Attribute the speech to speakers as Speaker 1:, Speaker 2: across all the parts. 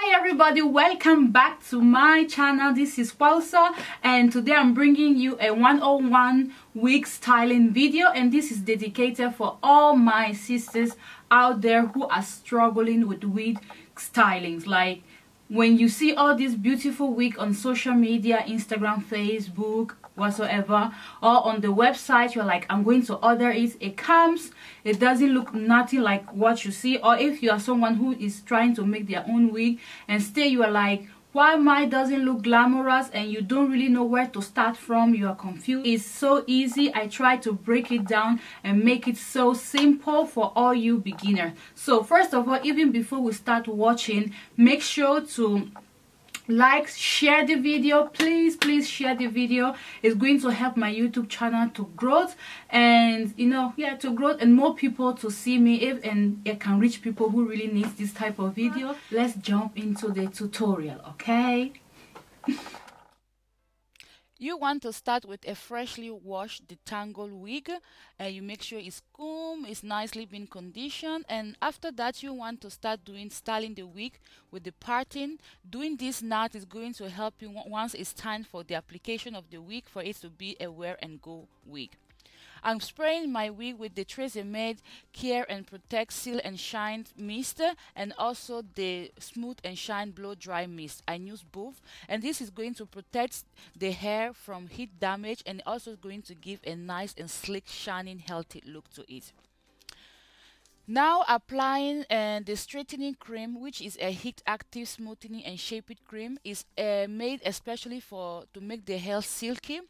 Speaker 1: Hi everybody, welcome back to my channel. This is Pausa and today I'm bringing you a 101 wig styling video, and this is dedicated for all my sisters out there who are struggling with wig stylings. Like when you see all these beautiful wigs on social media, Instagram, Facebook, whatsoever, or on the website, you're like, I'm going to order it. It comes, it doesn't look nothing like what you see. Or if you are someone who is trying to make their own wig and still you are like, why mine doesn't look glamorous, and you don't really know where to start from, you are confused. It's so easy. I try to break it down and make it so simple for all you beginners. So first of all, even before we start watching, make sure to like, share the video. Please share the video. It's going to help my YouTube channel to grow, and to grow, and more people to see me, and it can reach people who really need this type of video. Let's jump into the tutorial, okay? You want to start with a freshly washed detangled wig, and you make sure it's combed, it's nicely been conditioned, and after that you want to start styling the wig with the parting. Doing this knot is going to help you once it's time for the application of the wig, for it to be a wear and go wig. I'm spraying my wig with the TRESEMER Care and Protect Seal and Shine Mist, and also the Smooth and Shine Blow Dry Mist. I use both, and this is going to protect the hair from heat damage, and also going to give a nice and sleek, shining, healthy look to it. Now applying the straightening cream, which is a heat active smoothing and shaping cream. Is made especially to make the hair silky.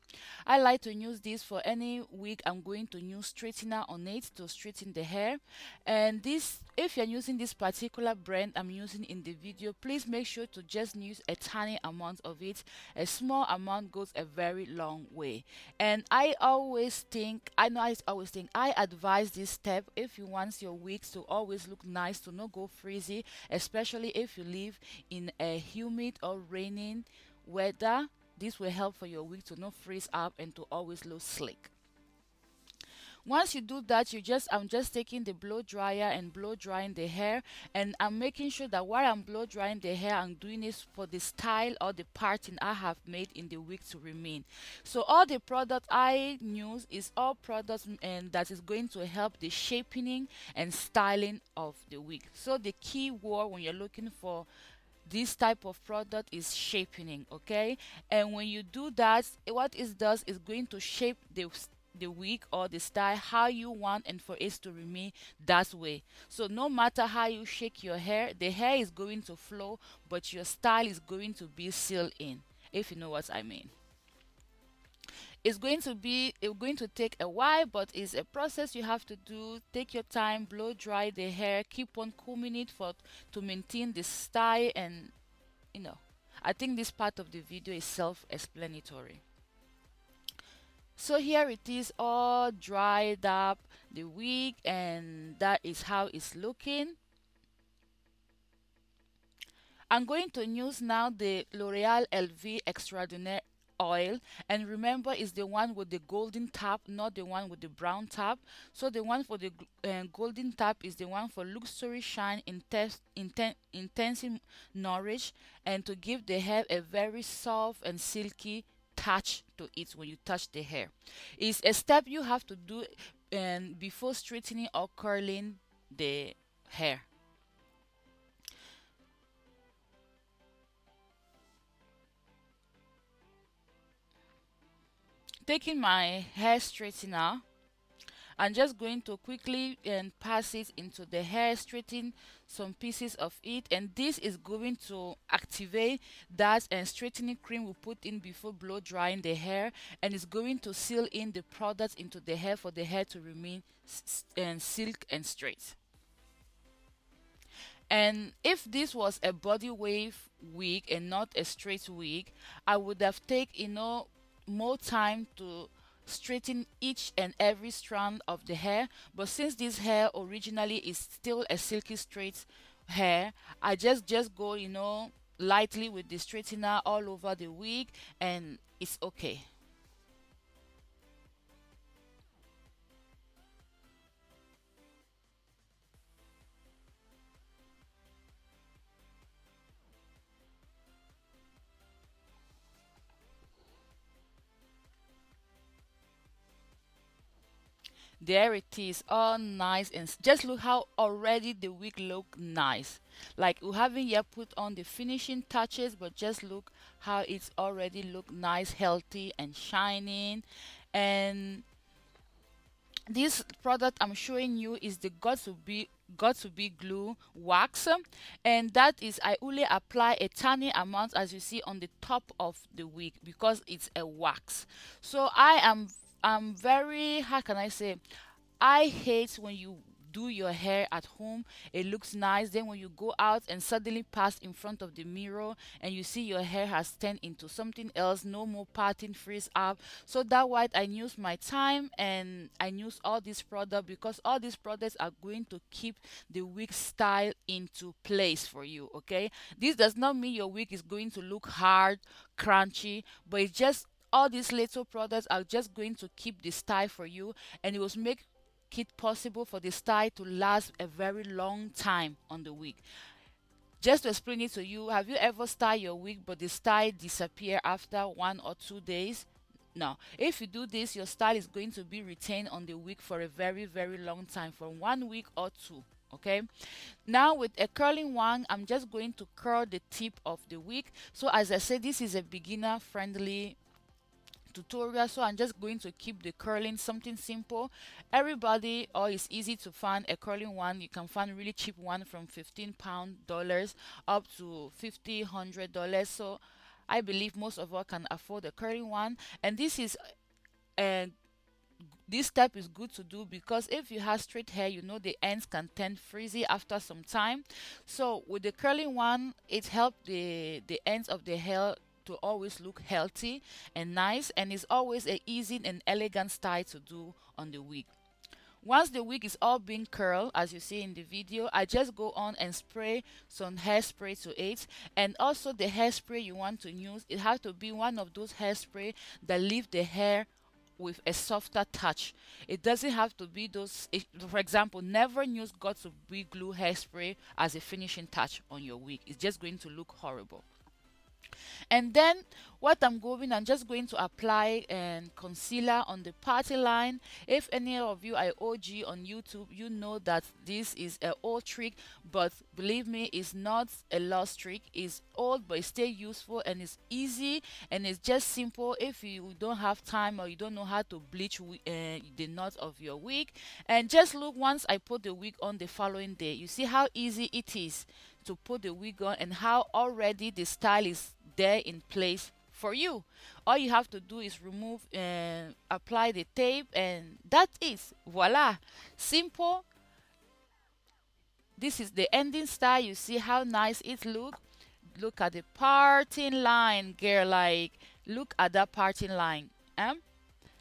Speaker 1: I like to use this for any wig. I'm going to use straightener on it to straighten the hair. And this, if you're using this particular brand I'm using in the video, please make sure to just use a tiny amount of it. A small amount goes a very long way. And I advise this step if you want your wigs to always look nice, to not go frizzy, especially if you live in a humid or raining weather. This will help for your wig to not freeze up and to always look slick. Once you do that, I'm just taking the blow dryer and blow drying the hair, and I'm making sure that while I'm blow drying the hair, I'm doing this for the style or the parting I have made in the wig to remain. So all the product I use is all products and that is going to help the shaping and styling of the wig. So the key word when you're looking for this type of product is shaping, okay? And when you do that, what it does is going to shape the wig or the style how you want, and for it to remain that way. So no matter how you shake your hair, the hair is going to flow, but your style is going to be sealed in, if you know what I mean. It's going to take a while, but it's a process you have to do. Take your time, blow dry the hair, keep on combing it to maintain the style, and I think this part of the video is self-explanatory. So here it is, all dried up, the wig, and that is how it's looking. I'm going to use now the L'Oreal Elvive Extraordinaire oil, and remember it's the one with the golden top, not the one with the brown top. So the one for the golden top is the one for luxury shine, intensive nourish, and to give the hair a very soft and silky touch to it when you touch the hair. It's a step you have to do before straightening or curling the hair. Taking my hair straightener, I'm just going to quickly pass it into the hair, straighten some pieces of it, and this is going to activate that straightening cream we put in before blow drying the hair, and it's going to seal in the product into the hair for the hair to remain silk and straight. And if this was a body wave wig and not a straight wig, I would have taken more time to straighten each and every strand of the hair. But since this hair originally is still a silky straight hair, I just go lightly with the straightener all over the wig, and it's okay. There it is, all nice, and just look how already the wig look nice. Like we haven't yet put on the finishing touches, but just look how it's already look nice, healthy, and shining. And this product I'm showing you is the got to be glue wax, and that is I only apply a tiny amount, as you see, on the top of the wig because it's a wax. So I'm very, how can I say, I hate when you do your hair at home, it looks nice, then when you go out and suddenly pass in front of the mirror and you see your hair has turned into something else, no more parting, freeze up. So that why I use my time and I use all these products, because all these products are going to keep the wig style into place for you. Okay, this does not mean your wig is going to look hard, crunchy, but it's just all these little products are just going to keep the style for you, and it will make it possible for the style to last a very long time on the wig. Just to explain it to you, have you ever styled your wig but the style disappear after 1 or 2 days? No. If you do this, your style is going to be retained on the wig for a very long time, for 1 week or two. Okay, now with a curling wand, I'm just going to curl the tip of the wig. So as I said, this is a beginner friendly tutorial, so I'm just going to keep the curling something simple. Everybody, or it's easy to find a curling one. You can find really cheap one from $15 up to $50-$100. So I believe most of us can afford a curling one, and this step is good to do because if you have straight hair, you know the ends can turn frizzy after some time. So with the curling one, it helps the ends of the hair to always look healthy and nice, and it's always a easy and elegant style to do on the wig. Once the wig is all being curled, as you see in the video, I just go on and spray some hairspray to it. And also the hairspray you want to use, it has to be one of those hairspray that leave the hair with a softer touch. It doesn't have to be those, for example, never use got to be glue hairspray as a finishing touch on your wig. It's just going to look horrible. And then what I'm just going to apply and concealer on the party line. If any of you are OG on YouTube, you know that this is an old trick, but believe me, it's not a lost trick. It's old, but it's still useful, and it's easy, and it's just simple if you don't have time or you don't know how to bleach the knot of your wig. And just look, once I put the wig on the following day, you see how easy it is to put the wig on and how already the style is there in place for you. All you have to do is remove and apply the tape, and that is voila, simple. This is the ending style. You see how nice it look at the parting line, girl. Like, look at that parting line.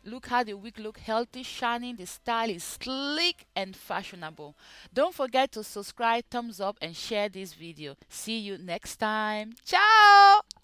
Speaker 1: Look how the wig look healthy, shining. The style is sleek and fashionable. Don't forget to subscribe, thumbs up, and share this video. See you next time. Ciao.